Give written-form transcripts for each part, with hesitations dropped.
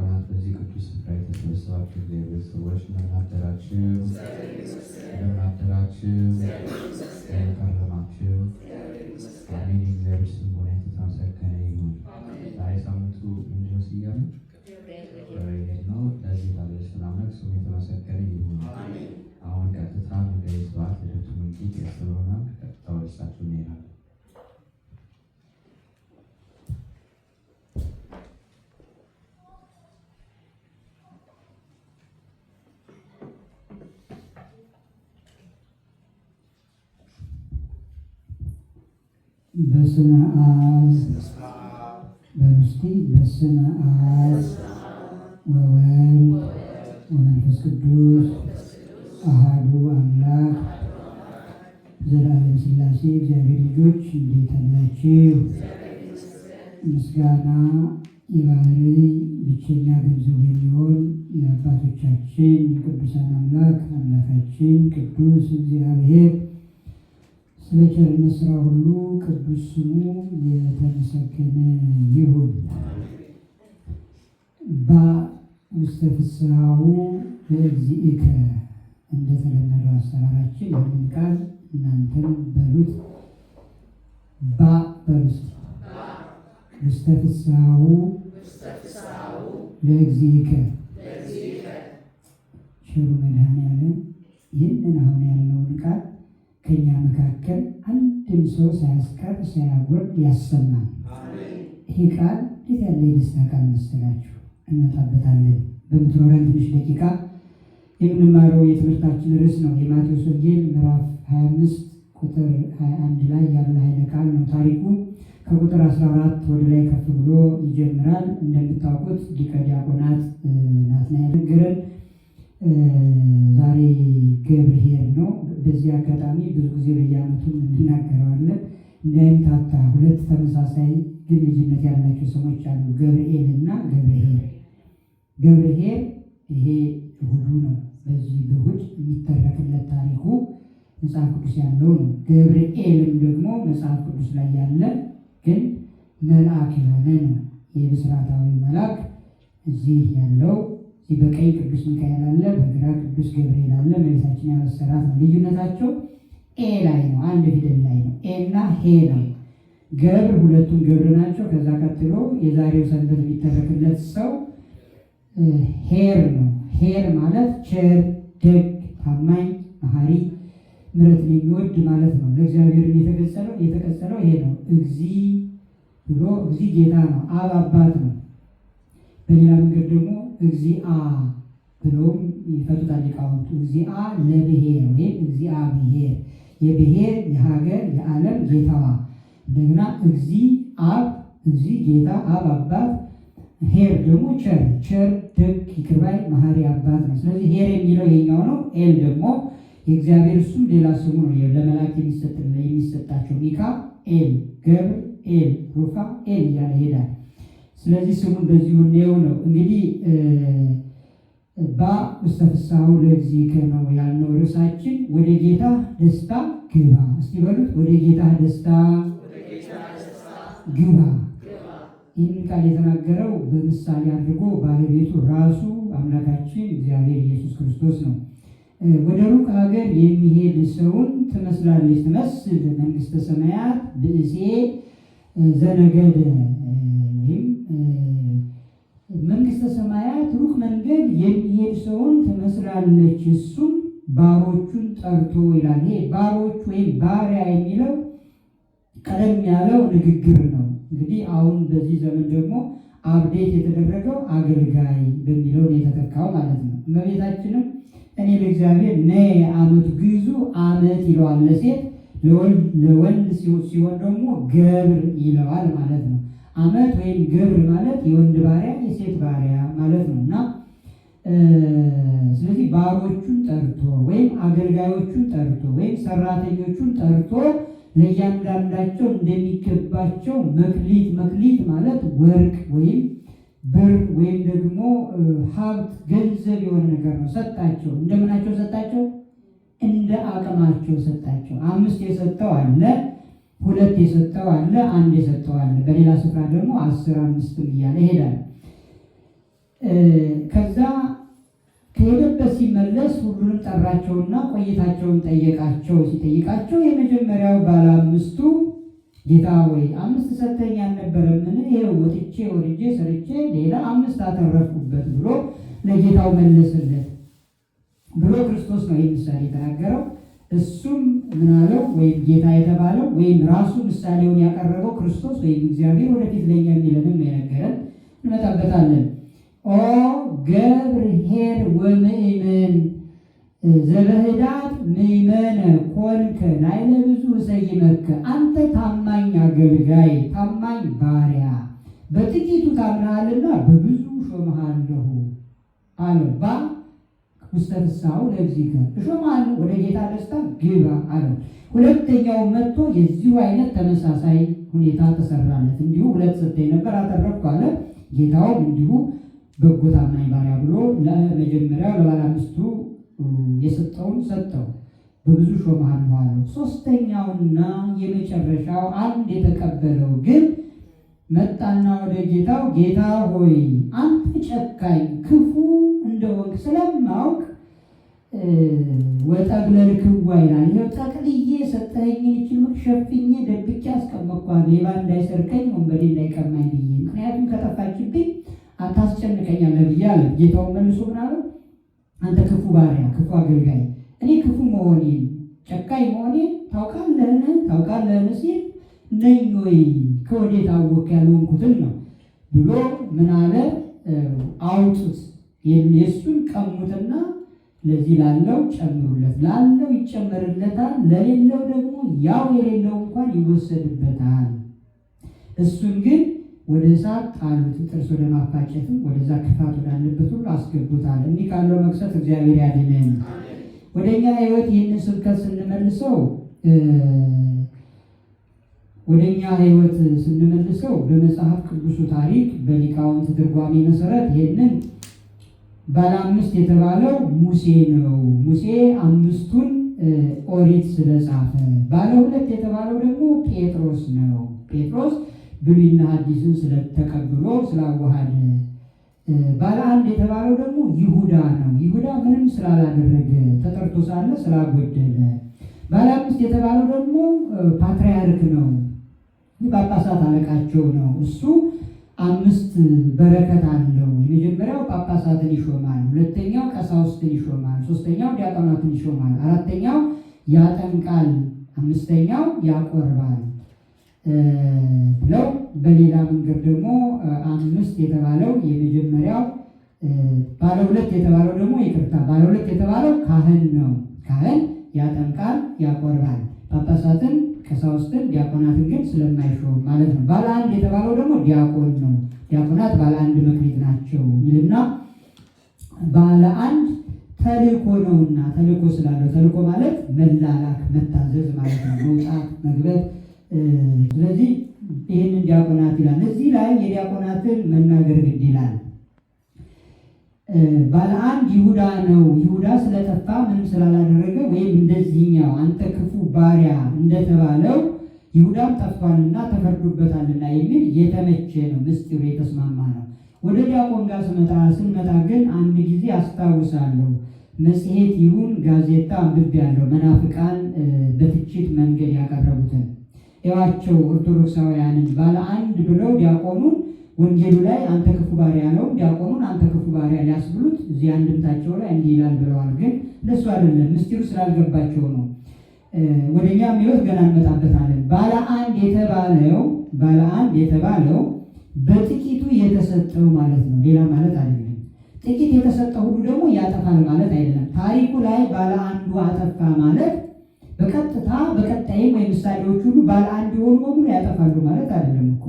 ዲያቆናት፣ በዚህ ቅዱስ ስፍራ የተሰበሰባችሁ እግዚአብሔር ሰዎች እንደምን አደራችሁ? እንደምን አደራችሁ? ከረማችሁ? አሜን። እግዚአብሔር ስም በእውነት የተመሰገነ ይሁን። ዛሬ ሳምንቱ ምንድን ነው ስያሜ? ገብርኄር ነው። ለዚህ ላለ ስላመት ስሙ የተመሰገነ ይሁን። አሁን ቀጥታ መጋቤ ስብሐት ልደቱ ወንጌል ያስተምሩናል። ቀጥታ ወደ እሳቸው እንሄዳለን። በስመ አብ በምስቲ በስመ አብ ወወልድ ወመንፈስ ቅዱስ አሐዱ አምላክ ዘላለም ሥላሴ እግዚአብሔር ልጆች እንዴት አላችሁ? ምስጋና የባህርይ ብቸኛ ገንዘቡ የሚሆን የአባቶቻችን የቅዱሳን አምላክ አምላካችን ቅዱስ እግዚአብሔር ስለ ቸርነት ሥራ ሁሉ ቅዱስ ስሙ የተመሰገነ ይሁን። በውስተ ፍስሐሁ ለእግዚእከ እንደተለመደው አሰራራችን ይህን ቃል እናንተም በሉት። በሉት ውስተ ፍስሐሁ ለእግዚእከ። ቸሩ መድኃኔዓለም ይህንን አሁን ያለውን ቃል ከኛ መካከል አንድም ሰው ሳያስቀር ሳያጎል ያሰማል። ይህ ቃል እንዴት ያለ የደስታ ቃል መሰላችሁ! እንመጣበታለን። በምትኖረን ትንሽ ደቂቃ የምንማረው የትምህርታችን ርዕስ ነው። የማቴዎስ ወንጌል ምዕራፍ 25 ቁጥር 21 ላይ ያለ ኃይለ ቃል ነው። ታሪኩ ከቁጥር 14 ወደ ላይ ከፍ ብሎ ይጀምራል። እንደምታውቁት ሊቀ ዲያቆናት ናትናኤል ነገረን። ዛሬ ገብርኄር ነው። በዚህ አጋጣሚ ብዙ ጊዜ በየዓመቱ እንናገረዋለን። እንዳይምታታ ሁለት ተመሳሳይ ግን ልዩነት ያላቸው ስሞች አሉ፣ ገብርኤል እና ገብርኄር። ገብርኄር ይሄ እሑዱ ነው። በዚህ በእሑድ የሚተረክለት ታሪኩ መጽሐፍ ቅዱስ ያለው ነው። ገብርኤልም ደግሞ መጽሐፍ ቅዱስ ላይ ያለ ግን መልአክ የሆነ ነው። የብስራታዊ መልአክ እዚህ ያለው እዚህ በቀኝ ቅዱስ ሚካኤል አለ፣ በግራ ቅዱስ ገብርኤል አለ። እመቤታችን ያበሰራት ነው። ልዩነታቸው ኤ ላይ ነው፣ አንድ ፊደል ላይ ነው። ኤ እና ሄ ነው። ገብር ሁለቱም ገብር ናቸው። ከዛ ቀጥሎ የዛሬው ሰንበት የሚተረክለት ሰው ኄር ነው። ኄር ማለት ቸር፣ ደግ፣ ታማኝ፣ መሐሪ፣ ምሕረትን የሚወድ ማለት ነው። ለእግዚአብሔር የተቀጸለው ይሄ ነው። እግዚ ብሎ እግዚ ጌታ ነው፣ አብ አባት ነው። በሌላ መንገድ ደግሞ እግዚአ ብሎም ይፈቱታል ሊቃውንቱ። እግዚአ ለብሔር ወይም እግዚአ ብሔር፣ የብሔር የሀገር የዓለም ጌታዋ። እንደገና እግዚ አብ፣ እግዚ ጌታ አብ አባት፣ ኄር ደግሞ ቸር፣ ደግ፣ ይቅር ባይ፣ መሐሪ አባት ነው። ስለዚህ ኄር የሚለው ይሄኛው ነው። ኤል ደግሞ የእግዚአብሔር እሱም ሌላ ስሙ ነው። ለመላእክት የሚሰጣቸው ሚካኤል፣ ገብርኤል፣ ሩፋኤል እያለ ይሄዳል። ስለዚህ ስሙን በዚሁ እንየው ነው። እንግዲህ በውስተ ፍስሐሁ ለእግዚእከ ነው ያልነው ርዕሳችን። ወደ ጌታ ደስታ ግባ። እስቲ በሉት፣ ወደ ጌታ ደስታ ግባ። ይህን ቃል የተናገረው በምሳሌ አድርጎ ባለቤቱ ራሱ አምላካችን እግዚአብሔር ኢየሱስ ክርስቶስ ነው። ወደ ሩቅ ሀገር የሚሄድ ሰውን ትመስላለች። ትመስል መንግሥተ ሰማያት ብእሴ ዘነገደ ወይም መንግሥተ ሰማያት ሩቅ መንገድ የሚሄድ ሰውን ትመስላለች። እሱም ባሮቹን ጠርቶ ይላል። ይሄ ባሮች ወይም ባሪያ የሚለው ቀደም ያለው ንግግር ነው። እንግዲህ አሁን በዚህ ዘመን ደግሞ አብዴት የተደረገው አገልጋይ በሚለው የተተካው ማለት ነው። እመቤታችንም እኔ ለእግዚአብሔር ነይ ዓመት ግዙ ዓመት ይለዋል ለሴት፣ ለወንድ ሲሆን ደግሞ ገብር ይለዋል ማለት ነው። ዓመት ወይም ገብር ማለት የወንድ ባሪያ የሴት ባሪያ ማለት ነው። እና ስለዚህ ባሮቹን ጠርቶ ወይም አገልጋዮቹን ጠርቶ ወይም ሰራተኞቹን ጠርቶ ለእያንዳንዳቸው እንደሚገባቸው መክሊት ማለት ወርቅ ወይም ብር ወይም ደግሞ ሀብት ገንዘብ የሆነ ነገር ነው ሰጣቸው። እንደምናቸው ሰጣቸው? እንደ አቅማቸው ሰጣቸው። 5 የሰጠው አለ፣ 2 የሰጠው አለ፣ 1 የሰጠው አለ። በሌላ ስፍራ ደግሞ 10፣ 5 እያለ ይሄዳል። ከዛ ከሄደበት ሲመለስ ሁሉንም ጠራቸውና ቆይታቸውን ጠየቃቸው። ሲጠይቃቸው የመጀመሪያው ባለ አምስቱ ጌታ ሆይ 5 ሰጥተኸኝ አልነበረምን? ይኸው ወጥቼ ወርጄ ሰርቼ ሌላ 5 አተረፍኩበት ብሎ ለጌታው መለሰለት ብሎ ክርስቶስ ነው ይህ ምሳሌ የተናገረው። እሱም ምን አለው? ወይም ጌታ የተባለው ወይም ራሱ ምሳሌውን ያቀረበው ክርስቶስ ወይም እግዚአብሔር ወደፊት ለኛ የሚለንም የነገረን እንመጣበታለን። ኦ ገብርኄር ወምእመን ዘበህዳት ምእመነ ኮንከ ላዕለ ብዙ እሰይመከ። አንተ ታማኝ አገልጋይ ታማኝ ባሪያ በጥቂቱ ታምናሃልና በብዙ ሾምሃለሁ አለው። ባ ውስተ ፍስሐሁ ለእግዚእከ እሾምሃለሁ ወደ ጌታ ደስታ ግባ አለው። ሁለተኛው መጥቶ የዚሁ አይነት ተመሳሳይ ሁኔታ ተሰራለት። እንዲሁ 2 ሰጥተኝ ነበር አተረፍኩ አለ። ጌታውም እንዲሁ በጎ ታማኝ ባሪያ ብሎ ለመጀመሪያው ለባለ አምስቱ የሰጠውን ሰጠው፣ በብዙ ሾምሃለሁ አለው። ሶስተኛውና የመጨረሻው አንድ የተቀበለው ግን መጣና ወደ ጌታው ጌታ ሆይ አንተ ጨካኝ ክፉ እንደሆንክ ስለማውቅ ወጠቅለልክዋ ይላል። ይኸው ጠቅልዬ ሰጠኸኝን ይችል ሸፍኜ ደብቄ አስቀመጥኳት ሌባ እንዳይሰርቀኝ ወንበዴ እንዳይቀማኝ ብዬ፣ ምክንያቱም ከጠፋችብኝ አታስጨንቀኛለህ ብዬ አለ። ጌታውን መልሶ ምን አለው? አንተ ክፉ ባሪያ ክፉ አገልጋይ እኔ ክፉ መሆኔን ጨካኝ መሆኔን ታውቃለህን ሲል ነኝ ወይ ከወዴት አወቅ ያልሆንኩትን ነው ብሎ ምን አለ? አውጡት፣ የእሱን ቀሙትና ለዚህ ላለው ጨምሩለት፣ ላለው ይጨመርለታል፣ ለሌለው ደግሞ ያው የሌለው እንኳን ይወሰድበታል። እሱን ግን ወደ እሳት ጣሉት፣ ጥርስ ወደ ማፋጨትም ወደዛ ክፋት ወዳለበት ሁሉ አስገቡታል። እንዲህ ካለው መቅሰፍት እግዚአብሔር ያድነን። ወደ እኛ ሕይወት ይህንን ስብከት ስንመልሰው በመጽሐፍ ቅዱሱ ታሪክ በሊቃውንት ትርጓሜ መሰረት ይህንን ባለ 5 የተባለው ሙሴ ነው። ሙሴ 5ቱን ኦሪት ስለጻፈ። ባለ 2 የተባለው ደግሞ ጴጥሮስ ነው። ጴጥሮስ ብሉይና ሐዲስን ስለተቀብሎ ስላዋሃደ። ባለ 1 የተባለው ደግሞ ይሁዳ ነው። ይሁዳ ምንም ስላላደረገ ተጠርቶ ሳለ ስላጎደለ። ባለ 5 የተባለው ደግሞ ፓትርያርክ ነው፣ ጳጳሳት አለቃቸው ነው። እሱ 5 በረከት አለው። የመጀመሪያው ጳጳሳትን ይሾማል፣ ሁለተኛው ቀሳውስትን ይሾማል፣ ሶስተኛው ዲያቆናትን ይሾማል፣ አራተኛው ያጠምቃል፣ አምስተኛው ያቆርባል ብለው በሌላ መንገድ ደግሞ 5 የተባለው የመጀመሪያው ባለ 2 የተባለው ደግሞ ባለ 2 የተባለው ካህን ነው። ካህን ያጠምቃል፣ ያቆርባል። ጳጳሳትን፣ ቀሳውስትን፣ ዲያቆናትን ግን ስለማይሾም ማለት ነው። ባለ 1 የተባለው ደግሞ ዲያቆን ነው። ዲያቆናት ባለ 1 መክሊት ናቸው ይልና ባለ 1 ተልእኮ ነውና፣ ተልእኮ ስላለው ተልእኮ ማለት መላላክ፣ መታዘዝ ማለት ነው፣ መውጣት፣ መግባት። ስለዚህ ይህንን ዲያቆናት ይላል። እዚህ ላይ የዲያቆናትን መናገር ግድ ይላል። ባለ 1 ይሁዳ ነው። ይሁዳ ስለጠፋ ምንም ስላላደረገ ወይም እንደዚህኛው አንተ ክፉ ባሪያ እንደተባለው ይሁዳም ጠፍቷልና ተፈርዶበታልና የሚል የተመቸ ነው፣ ምስጢሩ የተስማማ ነው። ወደ ዲያቆን ጋር ስንመጣ ግን አንድ ጊዜ አስታውሳለሁ፣ መጽሔት ይሁን ጋዜጣ አንብቤያለሁ። መናፍቃን በትችት መንገድ ያቀረቡትን እዋቸው ኦርቶዶክሳውያንን ባለ 1 ብለው ዲያቆኑን ወንጌሉ ላይ አንተ ክፉ ባሪያ ነው፣ ዲያቆኑን አንተ ክፉ ባሪያ ሊያስብሉት እዚህ አንድምታቸው ላይ እንዲህ ይላል ብለዋል። ግን ለሱ አይደለም፣ ምስጢሩ ስላልገባቸው ነው። ወደኛ የሚወት ገና እንመጣበታለን። ባለ 1 የተባለው በጥቂቱ የተሰጠው ማለት ነው፣ ሌላ ማለት አይደለም። ጥቂት የተሰጠው ሁሉ ደግሞ ያጠፋል ማለት አይደለም። ታሪኩ ላይ ባለ 1 አጠፋ ማለት በቀጥታ በቀጣይም ወይ ምሳሌዎች ሁሉ ባለ 1 የሆኑ በሙሉ ያጠፋሉ ማለት አይደለም እኮ።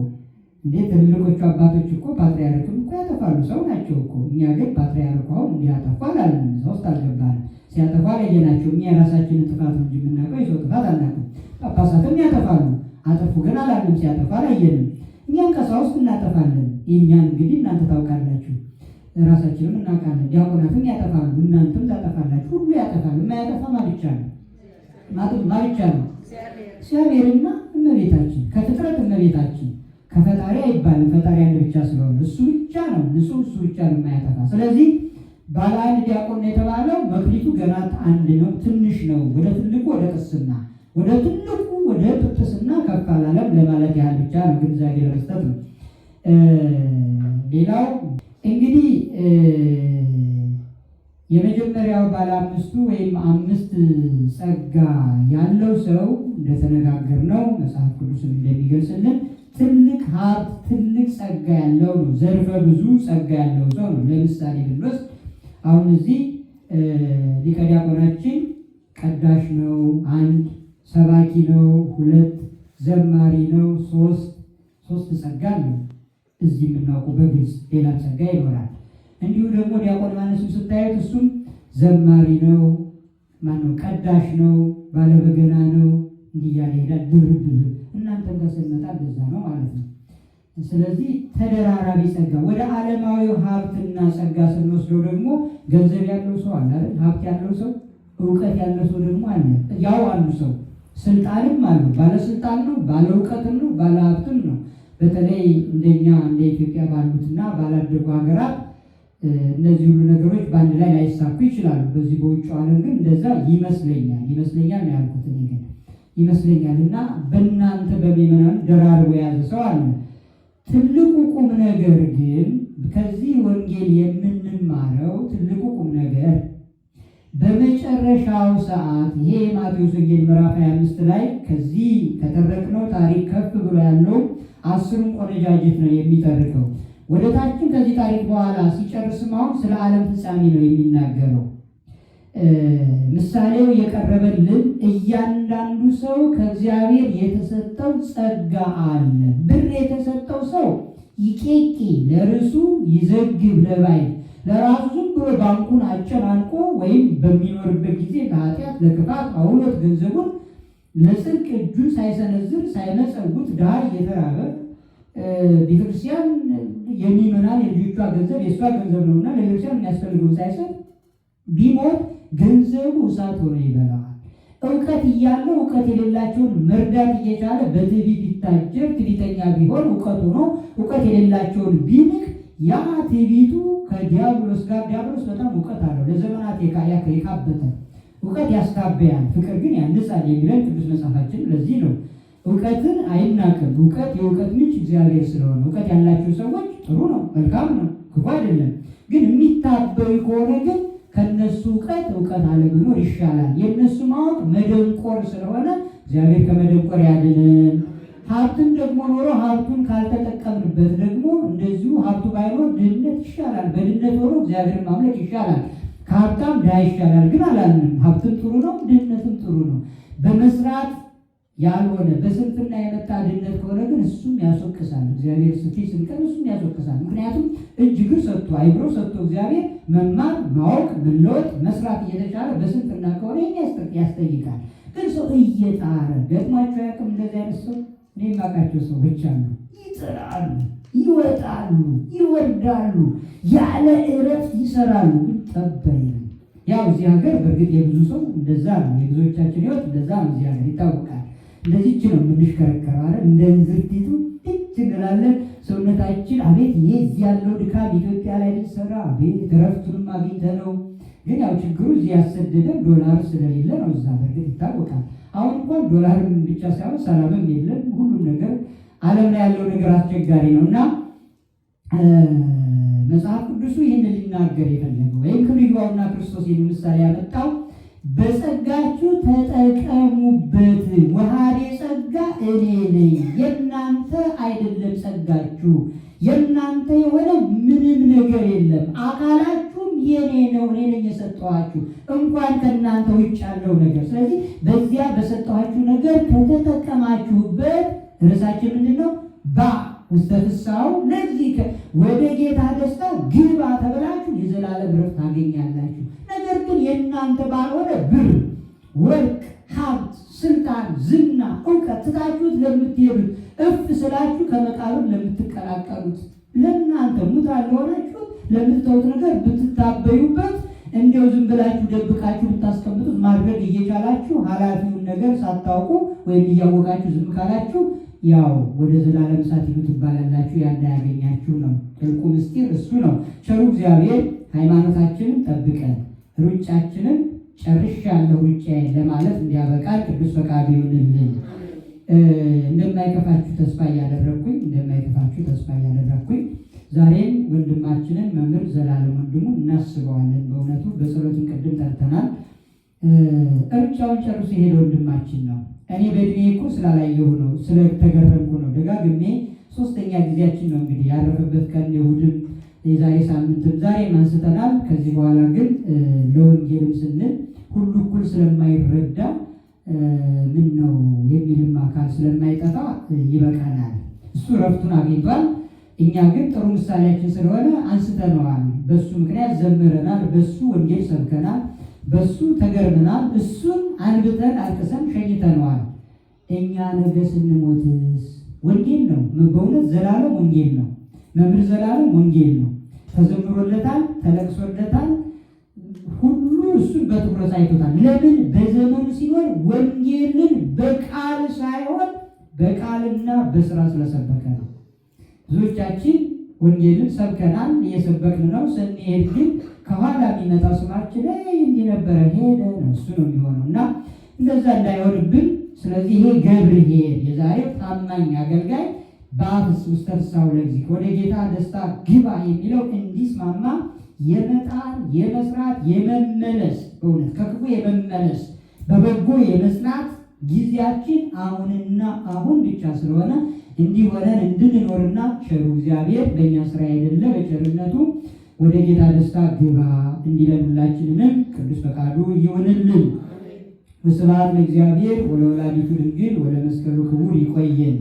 እንዴት ትልልቆቹ አባቶች እኮ ፓትርያርክም እኮ ያጠፋሉ፣ ሰው ናቸው እኮ። እኛ ግን ፓትርያርኩ አሁን እንዲህ ያጠፋ አላልንም፣ እዛ ውስጥ አልገባንም። ሲያጠፋ ለየናቸው። እኛ የራሳችንን ጥፋት ነው እንጂ የምናውቀው የሰው ጥፋት አናውቅም። ጳጳሳትም ያጠፋሉ፣ አጠፉ ግን አላልንም፣ ሲያጠፋ አላየንም። እኛም ቀሳውስት እናጠፋለን። የእኛን እንግዲህ እናንተ ታውቃላችሁ፣ ራሳችንም እናውቃለን። ዲያቆናትም ያጠፋሉ፣ እናንተም ታጠፋላችሁ። ሁሉ ያጠፋሉ። የማያጠፋ ማብቻ ነው እግዚአብሔርና እመቤታችን። ከፍጥረት እመቤታችን፣ ከፈጣሪ አይባልም። ፈጣሪ አንድ ብቻ ስለሆነ እሱ ብቻ ነው ንጹሕ፣ እሱ ብቻ ነው የማያጠፋ። ስለዚህ ባለ አንድ ዲያቆን የተባለው መክሊቱ ገና አንድ ነው፣ ትንሽ ነው። ወደ ትልቁ ወደ ቅስና፣ ወደ ትልቁ ወደ ጵጵስና ከፍ አላለም ለማለት ያህል ብቻ ነው፣ ግንዛቤ ለመስጠት ነው። ሌላው እንግዲህ የመጀመሪያው ባለ አምስቱ ወይም 5 ጸጋ ያለው ሰው እንደተነጋገርነው መጽሐፍ ቅዱስን እንደሚገልጽልን ትልቅ ሀብት ትልቅ ጸጋ ያለው ነው። ዘርፈ ብዙ ጸጋ ያለው ሰው ነው። ለምሳሌ ብንወስድ አሁን እዚህ ሊቀ ዲያቆናችን ቀዳሽ ነው፣ 1 ሰባኪ ነው፣ 2 ዘማሪ ነው፣ 3 ጸጋ ነው። እዚህ የምናውቀው በግልጽ ሌላ ጸጋ ይኖራል። እንዲሁ ደግሞ ዲያቆን ዮሐንስን ስታዩት እሱም ዘማሪ ነው፣ ማነው ቀዳሽ ነው፣ ባለበገና ነው፣ እንዲህ እያለ ይሄዳል። ድርብ እናንተ ጋር ስንመጣ እንደዛ ነው ማለት ነው። ስለዚህ ተደራራቢ ጸጋ። ወደ ዓለማዊው ሀብትና ጸጋ ስንወስደው ደግሞ ገንዘብ ያለው ሰው አለ አይደል? ሀብት ያለው ሰው፣ እውቀት ያለው ሰው ደግሞ አለ። ያው አንዱ ሰው ስልጣንም አለው፣ ባለስልጣን ነው፣ ባለ እውቀትም ነው፣ ባለ ሀብትም ነው። በተለይ እንደኛ እንደ ኢትዮጵያ ባሉትና ባላደጉ ሀገራት እነዚህ ሁሉ ነገሮች በአንድ ላይ ላይሳኩ ይችላሉ። በዚህ በውጭ ዓለም ግን እንደዛ ይመስለኛል ነው ያልኩት እኔ ግን ይመስለኛል። እና በእናንተ በሚመናን ደራርቦ የያዘ ሰው አለ። ትልቁ ቁም ነገር ግን ከዚህ ወንጌል የምንማረው ትልቁ ቁም ነገር በመጨረሻው ሰዓት ይሄ ማቴዎስ ወንጌል ምዕራፍ 25 ላይ ከዚህ ከተረክነው ታሪክ ከፍ ብሎ ያለው 10ን ቆነጃጅት ነው የሚተርከው። ወደ ታችን ከዚህ ታሪክ በኋላ ሲጨርስም አሁን ስለ ዓለም ፍጻሜ ነው የሚናገረው። ምሳሌው የቀረበልን እያንዳንዱ ሰው ከእግዚአብሔር የተሰጠው ጸጋ አለ። ብር የተሰጠው ሰው ይቄቂ ለርሱ ይዘግብ ለባይ ለራሱ ዝም ብሎ ባንኩን አጨናንቆ ወይም በሚኖርበት ጊዜ ለኃጢአት ለክፋት አውሎት ገንዘቡን ለጽድቅ እጁን ሳይሰነዝር ሳይመጸውት ድሃ እየተራበ ቤተክርስቲያን የሚመናን የልጆቿ ገንዘብ የእሷ ገንዘብ ነውና ለቤተክርስቲያን የሚያስፈልገው ሳይሰጥ ቢሞት ገንዘቡ እሳት ሆኖ ይበላዋል። እውቀት እያለው እውቀት የሌላቸውን መርዳት እየቻለ በትዕቢት ቢታጀብ ትዕቢተኛ ቢሆን እውቀት ሆኖ እውቀት የሌላቸውን ቢንቅ ያ ትዕቢቱ ከዲያብሎስ ጋር ዲያብሎስ በጣም እውቀት አለው ለዘመናት የካበተ እውቀት ያስታበያል፣ ፍቅር ግን ያንጻል የሚለን ቅዱስ መጽሐፋችን። ለዚህ ነው እውቀትን አይናቅም። እውቀት የእውቀት ምንጭ እግዚአብሔር ስለሆነ እውቀት ያላቸው ሰዎች ጥሩ ነው፣ መልካም ነው፣ ክፉ አይደለም። ግን የሚታበዩ ከሆነ ግን ከነሱ እውቀት አለመኖር ይሻላል። የነሱ ማወቅ መደንቆር ስለሆነ እግዚአብሔር ከመደንቆር ያድነን። ሀብትም ደግሞ ኖሮ ሀብቱን ካልተጠቀምንበት ደግሞ እንደዚሁ ሀብቱ ባይኖር ድህነት ይሻላል። በድህነት ሆኖ እግዚአብሔርን ማምለክ ይሻላል። ከሀብታም ድሃ ይሻላል ግን አላልንም። ሀብትም ጥሩ ነው፣ ድህነትም ጥሩ ነው። በመስራት ያልሆነ በስንፍና የመጣ ድህነት ከሆነ ግን እሱም ያስወቅሳል። እግዚአብሔር ስንቀር እሱም ያስወቅሳል። ምክንያቱም እጅ እግር ሰጥቶ አይምሮ ሰጥቶ እግዚአብሔር መማር ማወቅ መለወጥ መስራት እየተቻለ በስንፍና ከሆነ ያስጠይቃል። ግን ሰው እየጣረ ገጥሟቸው ያቅም እንደዚህ አይነት ሰው እኔ የማውቃቸው ሰዎች አሉ። ይጥራሉ፣ ይወጣሉ፣ ይወርዳሉ፣ ያለ እረፍት ይሰራሉ። ጠበይ ያው እዚህ ሀገር በእርግጥ የብዙ ሰው እንደዛ ነው። የብዙዎቻችን ህይወት እንደዛ ነው። እዚህ ሀገር ይታወቃል። እንደዚህች ነው የምንሽከረከረው አይደል? እንደ እንዝርቲቱ ትች እንላለን። ሰውነታችን አቤት ይሄ እዚህ ያለው ድካም ኢትዮጵያ ላይ ሊሰራ አቤት እረፍቱንም አግኝተ ነው። ግን ያው ችግሩ እዚህ ያሰደደን ዶላር ስለሌለ ነው። እዛ በእርግጥ ይታወቃል። አሁን እንኳን ዶላርም ብቻ ሳይሆን ሰላምም የለም። ሁሉም ነገር ዓለም ላይ ያለው ነገር አስቸጋሪ ነው እና መጽሐፍ ቅዱሱ ይህንን ሊናገር የፈለገው ወይም ክብር ይግባውና ክርስቶስ ይህን ምሳሌ ያመጣው በጸጋችሁ ተጠቀሙበት፣ ወሃቤ ጸጋ እኔ ነኝ፣ የእናንተ አይደለም ጸጋችሁ፣ የእናንተ የሆነ ምንም ነገር የለም፣ አካላችሁም የኔ ነው፣ እኔ ነኝ የሰጠኋችሁ፣ እንኳን ከእናንተ ውጭ ያለው ነገር። ስለዚህ በዚያ በሰጠኋችሁ ነገር ከተጠቀማችሁበት ርዕሳችን ምንድን ነው? ውስተ ፍስሐው ለዚህ ወደ ጌታ ደስታ ግባ ተብላችሁ የዘላለም ረፍት ታገኛላችሁ። ነገር ግን የእናንተ ባልሆነ ብር፣ ወርቅ፣ ሀብት፣ ስልጣን፣ ዝና፣ እውቀት ትታችሁት ለምትሄዱት እፍ ስላችሁ ከመቃብር ለምትቀላቀሉት ለእናንተ ሙታን ለሆናችሁት ለምትተውት ነገር ብትታበዩበት እንዲያው ዝም ብላችሁ ደብቃችሁ ብታስቀምጡት ማድረግ እየቻላችሁ ኃላፊውን ነገር ሳታውቁ ወይም እያወቃችሁ ዝም ካላችሁ ያው ወደ ዘላለም እሳት ሂዱ ትባላላችሁ፣ ያ እንዳያገኛችሁ ነው። ጥልቁ ምስጢር እሱ ነው። ቸሩ እግዚአብሔር ሃይማኖታችንን ጠብቀን ሩጫችንን ጨርሻለሁ ሩጫዬን ለማለት እንዲያበቃል ቅዱስ ፈቃዱ ይሁንልን። እንደማይከፋችሁ ተስፋ እያደረግኩኝ ዛሬም ወንድማችንን መምህር ዘላለም ወንድሙ እናስበዋለን። በእውነቱ በጸሎትን ቅድም ጠርተናል። ሩጫውን ጨርሶ የሄደ ወንድማችን ነው። እኔ በእድሜ እኮ ስላላየሁ ነው፣ ስለተገረምኩ ነው። ደጋግሜ 3ኛ ጊዜያችን ነው እንግዲህ ያረፈበት ቀን እሑድም የዛሬ ሳምንትም ዛሬም አንስተናል። ከዚህ በኋላ ግን ለወንጌልም ስንል ሁሉ እኩል ስለማይረዳ ምን ነው የሚልም አካል ስለማይጠፋ ይበቃናል። እሱ ረፍቱን አግኝቷል። እኛ ግን ጥሩ ምሳሌያችን ስለሆነ አንስተነዋል። በሱ ምክንያት ዘምረናል፣ በሱ ወንጌል ሰብከናል፣ በሱ ተገርመናል። እሱን አንብተን አልቅሰን ሸኝተነዋል። እኛ ነገ ስንሞትስ ወንጌል ነው። በእውነት ዘላለም ወንጌል ነው። መምህር ዘላለም ወንጌል ነው። ተዘምሮለታል፣ ተለቅሶለታል። ሁሉ እሱን በትኩረት አይቶታል። ለምን? በዘመኑ ሲኖር ወንጌልን በቃል ሳይሆን በቃልና በስራ ስለሰበከ ነው። ብዙዎቻችን ወንጌልን ሰብከናል፣ እየሰበክን ነው። ስንሄድ ግን ከኋላ የሚመጣው ስማችን እንዲህ ነበረ ሄደ ነው፣ እሱ ነው የሚሆነው እና እንደዛ እንዳይሆንብን። ስለዚህ ይሄ ገብርኄር የዛሬው ታማኝ አገልጋይ በአፍስ ውስተ ፍስሐሁ ለእግዚእ ወደ ጌታ ደስታ ግባ የሚለው እንዲስማማ የመጣር የመስራት የመመለስ በእውነት ከክፉ የመመለስ በበጎ የመስራት ጊዜያችን አሁንና አሁን ብቻ ስለሆነ እንዲህ ሆነን እንድንኖርና ቸሩ እግዚአብሔር በእኛ ስራ አይደለ በቸርነቱ ወደ ጌታ ደስታ ግባ እንዲለን ሁላችንንም ቅዱስ ፈቃዱ ይሁንልን። ወስብሐት ለእግዚአብሔር ወለወላዲቱ ድንግል ወለመስቀሉ ክቡር። ይቆየን።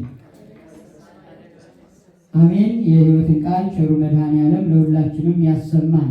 አሜን። የሕይወትን ቃል ቸሩ መድኃኔዓለም ለሁላችንም ያሰማን።